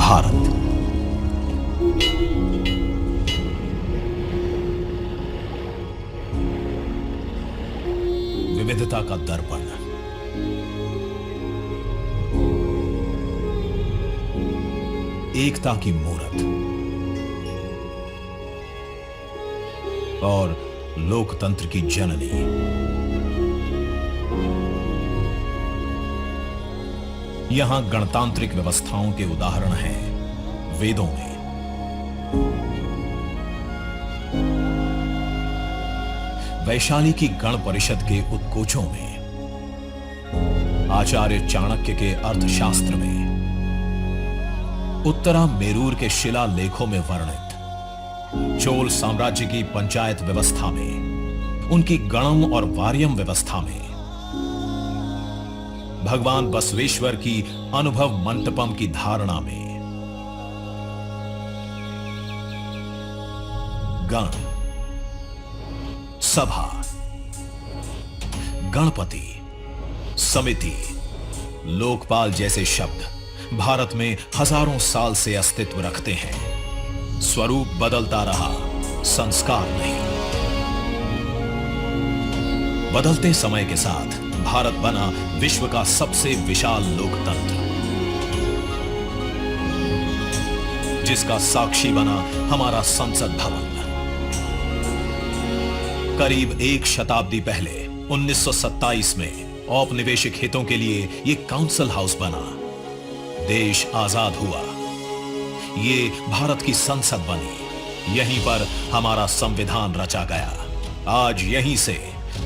भारत। विविधता का दर्पण, एकता की मूरत और लोकतंत्र की जननी। यहां गणतांत्रिक व्यवस्थाओं के उदाहरण हैं वेदों में, वैशाली की गण परिषद के उत्कोचों में, आचार्य चाणक्य के अर्थशास्त्र में, उत्तरा मेरूर के शिलालेखों में वर्णित चोल साम्राज्य की पंचायत व्यवस्था में, उनकी गणम और वार्यम व्यवस्था में, भगवान बसवेश्वर की अनुभव मंटपम की धारणा में। गण, सभा, गणपति, समिति, लोकपाल जैसे शब्द भारत में हजारों साल से अस्तित्व रखते हैं। स्वरूप बदलता रहा, संस्कार नहीं। बदलते समय के साथ भारत बना विश्व का सबसे विशाल लोकतंत्र, जिसका साक्षी बना हमारा संसद भवन। करीब एक शताब्दी पहले 1927 में औपनिवेशिक हितों के लिए यह काउंसिल हाउस बना। देश आजाद हुआ, ये भारत की संसद बनी। यहीं पर हमारा संविधान रचा गया। आज यहीं से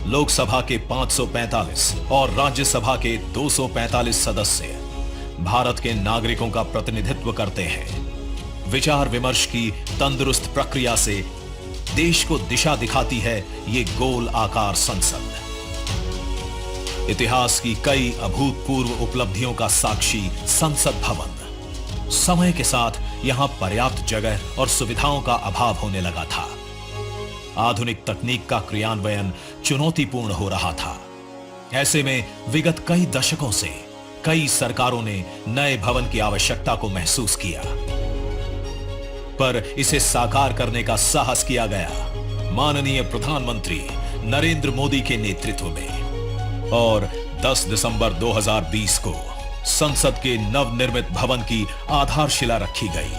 लोकसभा के 545 और राज्यसभा के 245 सदस्य भारत के नागरिकों का प्रतिनिधित्व करते हैं। विचार विमर्श की तंदुरुस्त प्रक्रिया से देश को दिशा दिखाती है ये गोल आकार संसद। इतिहास की कई अभूतपूर्व उपलब्धियों का साक्षी संसद भवन। समय के साथ यहां पर्याप्त जगह और सुविधाओं का अभाव होने लगा था। आधुनिक तकनीक का क्रियान्वयन चुनौतीपूर्ण हो रहा था। ऐसे में विगत कई दशकों से कई सरकारों ने नए भवन की आवश्यकता को महसूस किया, पर इसे साकार करने का साहस किया गया माननीय प्रधानमंत्री नरेंद्र मोदी के नेतृत्व में। और 10 दिसंबर 2020 को संसद के नवनिर्मित भवन की आधारशिला रखी गई।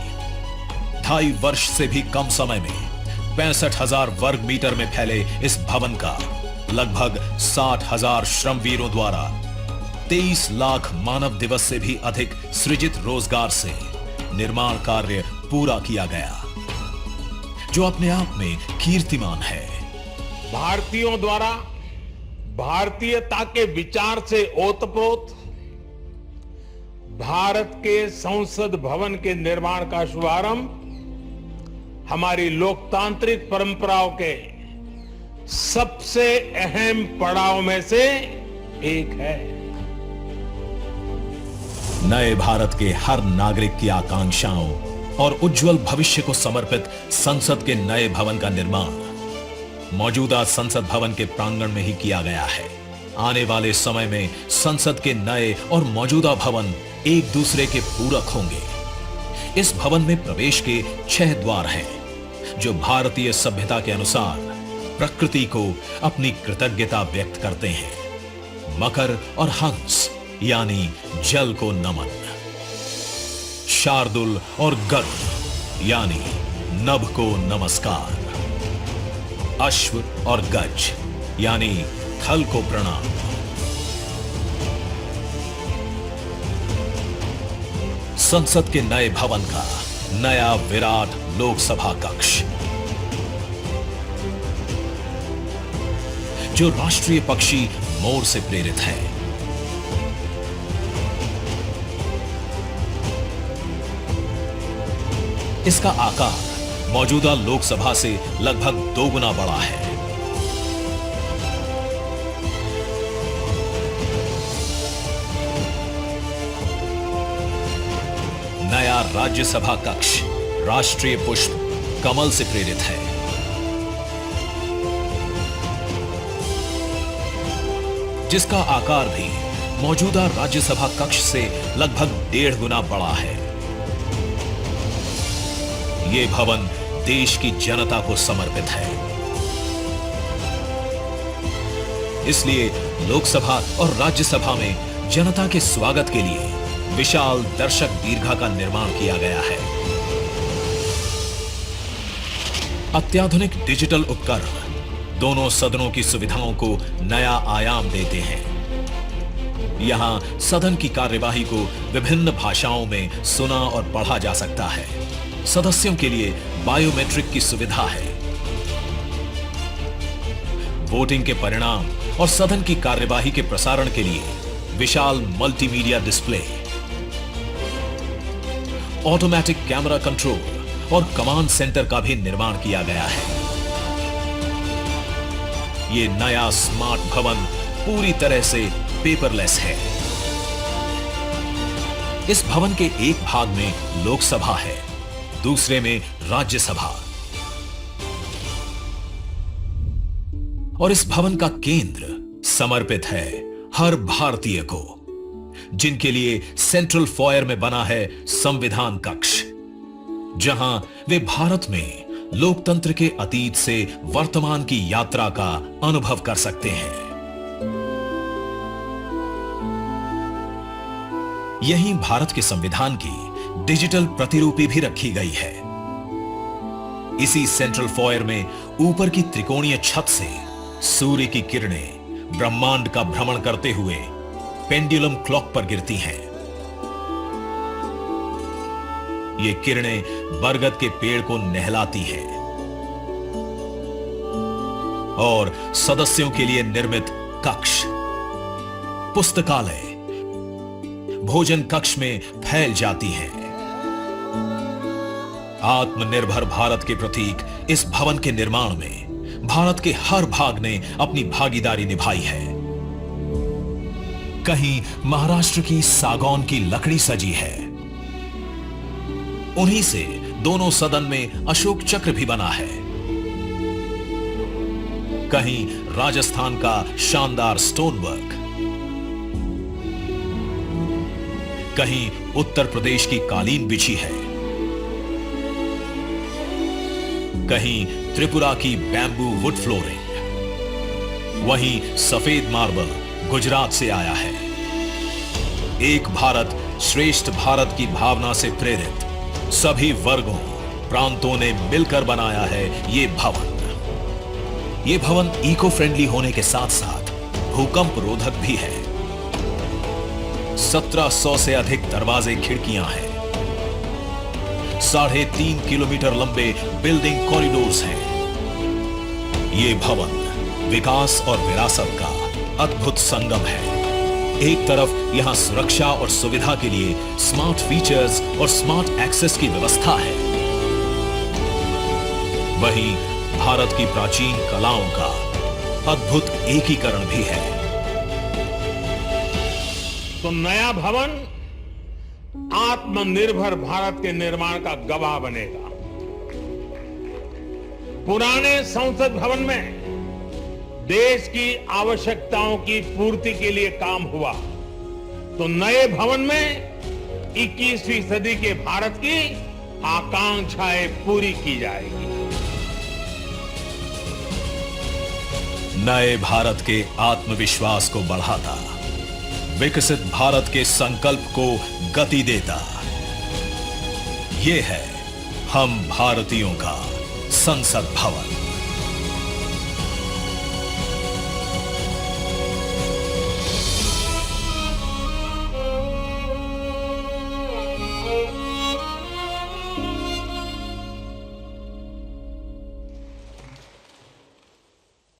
2.5 वर्ष से भी कम समय में 65,000 वर्ग मीटर में फैले इस भवन का लगभग 60,000 श्रमवीरों द्वारा 23 लाख मानव दिवस से भी अधिक सृजित रोजगार से निर्माण कार्य पूरा किया गया, जो अपने आप में कीर्तिमान है। भारतीयों द्वारा भारतीयता के विचार से ओतप्रोत भारत के संसद भवन के निर्माण का शुभारंभ हमारी लोकतांत्रिक परंपराओं के सबसे अहम पड़ाव में से एक है। नए भारत के हर नागरिक की आकांक्षाओं और उज्जवल भविष्य को समर्पित संसद के नए भवन का निर्माण मौजूदा संसद भवन के प्रांगण में ही किया गया है। आने वाले समय में संसद के नए और मौजूदा भवन एक दूसरे के पूरक होंगे। इस भवन में प्रवेश के 6 द्वार हैं, जो भारतीय सभ्यता के अनुसार प्रकृति को अपनी कृतज्ञता व्यक्त करते हैं। मकर और हंस यानी जल को नमन, शार्दुल और गरुड़ यानी नभ को नमस्कार, अश्व और गज यानी थल को प्रणाम। संसद के नए भवन का नया विराट लोकसभा कक्ष, जो राष्ट्रीय पक्षी मोर से प्रेरित है। इसका आकार मौजूदा लोकसभा से लगभग 2 गुना बड़ा है। नया राज्यसभा कक्ष राष्ट्रीय पुष्प कमल से प्रेरित है। जिसका आकार भी मौजूदा राज्यसभा कक्ष से लगभग 1.5 गुना बड़ा है। ये भवन देश की जनता को समर्पित है। इसलिए लोकसभा और राज्यसभा में जनता के स्वागत के लिए विशाल दर्शक दीर्घा का निर्माण किया गया है। अत्याधुनिक डिजिटल उपकरण दोनों सदनों की सुविधाओं को नया आयाम देते हैं। यहां सदन की कार्यवाही को विभिन्न भाषाओं में सुना और पढ़ा जा सकता है। सदस्यों के लिए बायोमेट्रिक की सुविधा है। वोटिंग के परिणाम और सदन की कार्यवाही के प्रसारण के लिए विशाल multimedia display, automatic camera control और कमांड सेंटर का भी निर्माण किया गया है। यह नया स्मार्ट भवन पूरी तरह से पेपरलेस है। इस भवन के एक भाग में लोकसभा है, दूसरे में राज्यसभा। और इस भवन का केंद्र समर्पित है हर भारतीय को, जिनके लिए सेंट्रल फॉयर में बना है संविधान कक्ष, जहां वे भारत में लोकतंत्र के अतीत से वर्तमान की यात्रा का अनुभव कर सकते हैं। यहीं भारत के संविधान की डिजिटल प्रतिरूपी भी रखी गई है। इसी सेंट्रल फॉयर में ऊपर की त्रिकोणीय छत से सूर्य की किरणें ब्रह्मांड का भ्रमण करते हुए पेंडुलम क्लॉक पर गिरती हैं। ये किरणें बरगद के पेड़ को नहलाती हैं और सदस्यों के लिए निर्मित कक्ष, पुस्तकालय, भोजन कक्ष में फैल जाती हैं। आत्मनिर्भर भारत के प्रतीक इस भवन के निर्माण में भारत के हर भाग ने अपनी भागीदारी निभाई है। कहीं महाराष्ट्र की सागौन की लकड़ी सजी है, उन्हीं से दोनों सदन में अशोक चक्र भी बना है। कहीं राजस्थान का शानदार स्टोन वर्क, कहीं उत्तर प्रदेश की कालीन बिछी है, कहीं त्रिपुरा की बैम्बू वुड फ्लोरिंग, वहीं सफेद मार्बल गुजरात से आया है। एक भारत श्रेष्ठ भारत की भावना से प्रेरित सभी वर्गों, प्रांतों ने मिलकर बनाया है ये भवन। ये भवन इको फ्रेंडली होने के साथ साथ भूकंप रोधक भी है। 1700 से अधिक दरवाजे, खिड़कियां हैं। 3.5 किलोमीटर लंबे बिल्डिंग कॉरिडोर्स हैं। ये भवन विकास और विरासत का अद्भुत संगम है। एक तरफ यहां सुरक्षा और सुविधा के लिए स्मार्ट फीचर्स और स्मार्ट एक्सेस की व्यवस्था है, वहीं भारत की प्राचीन कलाओं का अद्भुत एकीकरण भी है। तो नया भवन आत्मनिर्भर भारत के निर्माण का गवाह बनेगा। पुराने संसद भवन में देश की आवश्यकताओं की पूर्ति के लिए काम हुआ, तो नए भवन में 21वीं सदी के भारत की आकांक्षाएं पूरी की जाएगी। नए भारत के आत्मविश्वास को बढ़ाता, विकसित भारत के संकल्प को गति देता, ये है हम भारतीयों का संसद भवन।